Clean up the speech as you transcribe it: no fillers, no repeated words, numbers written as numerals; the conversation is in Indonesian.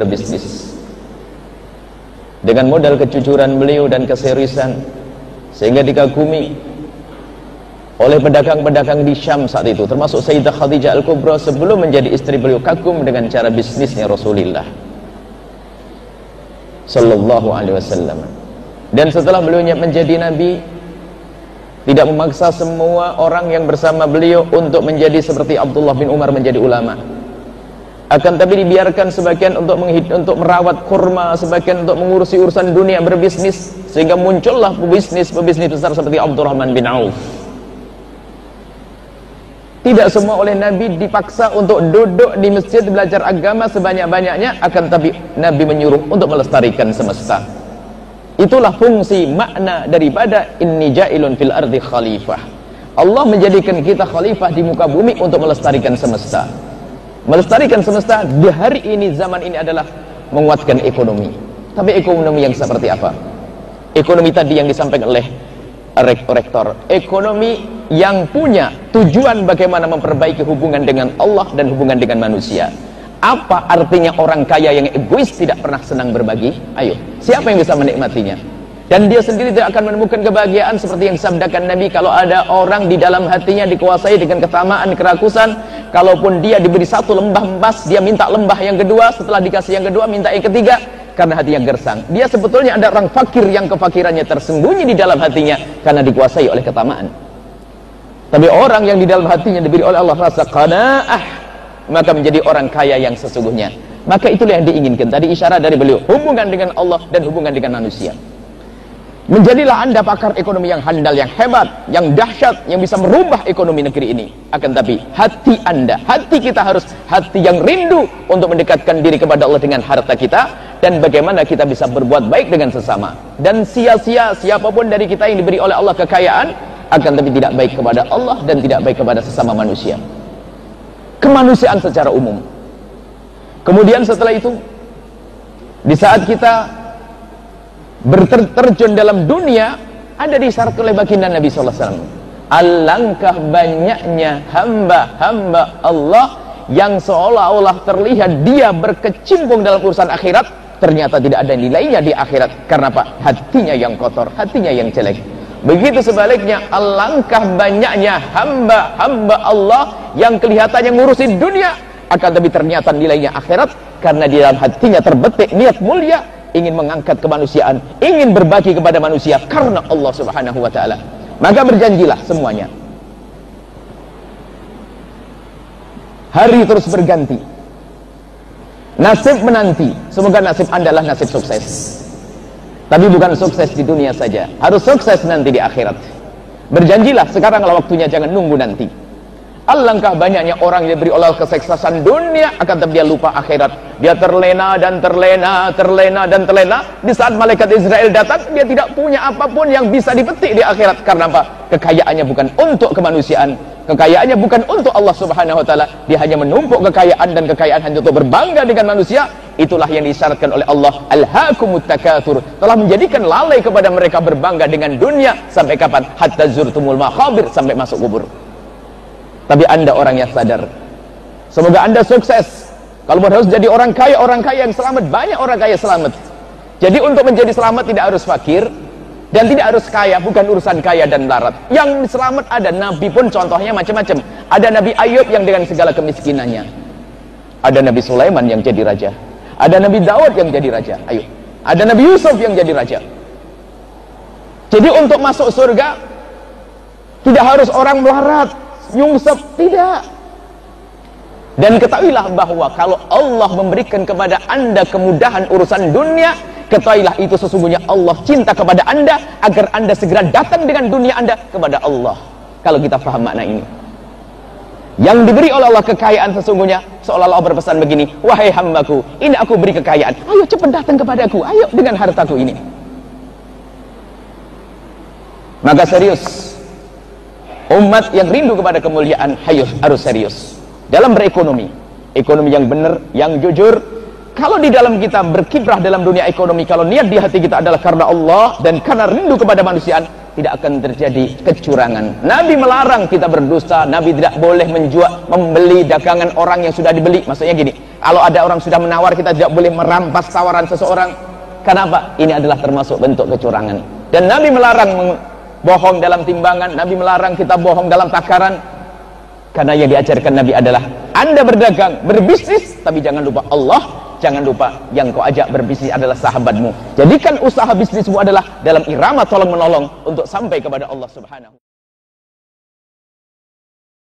berbisnis. Dengan modal kejujuran beliau dan keseriusan, sehingga dikagumi oleh pedagang-pedagang di Syam saat itu, termasuk Sayyidah Khadijah Al-Kubra sebelum menjadi istri beliau, kagum dengan cara bisnisnya Rasulullah Sallallahu Alaihi Wasallam. Dan setelah beliau menjadi Nabi, tidak memaksa semua orang yang bersama beliau untuk menjadi seperti Abdullah bin Umar menjadi ulama. Akan tapi dibiarkan sebagian untuk merawat kurma, sebagian untuk mengurusi urusan dunia, berbisnis, sehingga muncullah pebisnis besar seperti Abdurrahman bin Auf. Tidak semua oleh Nabi dipaksa untuk duduk di masjid belajar agama sebanyak-banyaknya, akan tapi Nabi menyuruh untuk melestarikan semesta. Itulah fungsi makna daripada inni ja'ilun fil ardi khalifah. Allah menjadikan kita khalifah di muka bumi untuk melestarikan semesta. Melestarikan semesta di hari ini, zaman ini adalah menguatkan ekonomi. Tapi ekonomi yang seperti apa? Ekonomi tadi yang disampaikan oleh rektor, ekonomi yang punya tujuan bagaimana memperbaiki hubungan dengan Allah dan hubungan dengan manusia. Apa artinya orang kaya yang egois, tidak pernah senang berbagi? Ayo, siapa yang bisa menikmatinya? Dan dia sendiri tidak akan menemukan kebahagiaan seperti yang disabdakan Nabi, kalau ada orang di dalam hatinya dikuasai dengan ketamaan, kerakusan, kalaupun dia diberi satu lembah emas, dia minta lembah yang kedua, setelah dikasih yang kedua minta yang ketiga, karena hatinya gersang. Dia sebetulnya ada orang fakir yang kefakirannya tersembunyi di dalam hatinya karena dikuasai oleh ketamaan. Tapi orang yang di dalam hatinya diberi oleh Allah rasa qanaah, maka menjadi orang kaya yang sesungguhnya. Maka itulah yang diinginkan tadi, isyarat dari beliau, hubungan dengan Allah dan hubungan dengan manusia. Menjadilah Anda pakar ekonomi yang handal, yang hebat, yang dahsyat, yang bisa merubah ekonomi negeri ini. Akan tapi hati Anda, hati kita harus hati yang rindu untuk mendekatkan diri kepada Allah dengan harta kita, dan bagaimana kita bisa berbuat baik dengan sesama. Dan sia-sia siapapun dari kita yang diberi oleh Allah kekayaan, akan tapi tidak baik kepada Allah dan tidak baik kepada sesama manusia. Kemanusiaan secara umum. Kemudian setelah itu, di saat kita berterjun dalam dunia, ada disyarat oleh baginda Nabi SAW. Alangkah banyaknya hamba-hamba Allah yang seolah-olah terlihat dia berkecimpung dalam urusan akhirat, ternyata tidak ada nilainya di akhirat. Karena apa? Hatinya yang kotor, hatinya yang jelek. Begitu sebaliknya, alangkah banyaknya hamba-hamba Allah yang kelihatannya ngurusin dunia, akan tapi ternyata nilainya akhirat, karena di dalam hatinya terbetik niat mulia, ingin mengangkat kemanusiaan, ingin berbagi kepada manusia karena Allah Subhanahu wa ta'ala. Maka berjanjilah semuanya. Hari terus berganti, nasib menanti. Semoga nasib Anda adalah nasib sukses. Tapi bukan sukses di dunia saja, harus sukses nanti di akhirat. Berjanjilah sekaranglah waktunya, jangan nunggu nanti. Alangkah banyaknya orang yang diberi oleh kesuksesan dunia, akan tapi dia lupa akhirat. Dia terlena dan terlena, terlena dan terlena. Di saat malaikat Israel datang, dia tidak punya apapun yang bisa dipetik di akhirat. Karena apa? Kekayaannya bukan untuk kemanusiaan, kekayaannya bukan untuk Allah Subhanahu wa ta'ala. Dia hanya menumpuk kekayaan, dan kekayaan hanya untuk berbangga dengan manusia. Itulah yang disyaratkan oleh Allah, alhaakumut takatsur, telah menjadikan lalai kepada mereka berbangga dengan dunia. Sampai kapan? Hatta zurtumul maqabir, sampai masuk kubur. Tapi Anda orang yang sadar, semoga Anda sukses. Kalau harus jadi orang kaya yang selamat, banyak orang kaya selamat. Jadi untuk menjadi selamat tidak harus fakir dan tidak harus kaya, bukan urusan kaya dan larat. Yang selamat ada Nabi pun contohnya macam-macam. Ada Nabi Ayub yang dengan segala kemiskinannya. Ada Nabi Sulaiman yang jadi raja. Ada Nabi Daud yang jadi raja. Ayo. Ada Nabi Yusuf yang jadi raja. Jadi untuk masuk surga tidak harus orang melarat, nyungsep, tidak. Dan ketahuilah bahwa kalau Allah memberikan kepada Anda kemudahan urusan dunia, ketahuilah itu sesungguhnya Allah cinta kepada Anda agar Anda segera datang dengan dunia Anda kepada Allah. Kalau kita paham makna ini, yang diberi oleh Allah kekayaan sesungguhnya seolah-olah berpesan begini, wahai hambaku, ini aku beri kekayaan, ayo cepat datang kepadaku, ayo dengan hartaku ini. Maka serius, umat yang rindu kepada kemuliaan harus serius dalam berekonomi. Ekonomi yang benar, yang jujur. Kalau di dalam kita berkiprah dalam dunia ekonomi, kalau niat di hati kita adalah karena Allah dan karena rindu kepada manusia, tidak akan terjadi kecurangan. Nabi melarang kita berdusta. Nabi tidak boleh menjual, membeli dagangan orang yang sudah dibeli. Maksudnya gini, kalau ada orang sudah menawar, kita tidak boleh merampas tawaran seseorang. Kenapa? Ini adalah termasuk bentuk kecurangan. Dan Nabi melarang bohong dalam timbangan. Nabi melarang kita bohong dalam takaran. Karena yang diajarkan Nabi adalah Anda berdagang, berbisnis, tapi jangan lupa Allah. Jangan lupa yang kau ajak berbisnis adalah sahabatmu. Jadikan usaha bisnismu adalah dalam irama tolong menolong untuk sampai kepada Allah Subhanahu.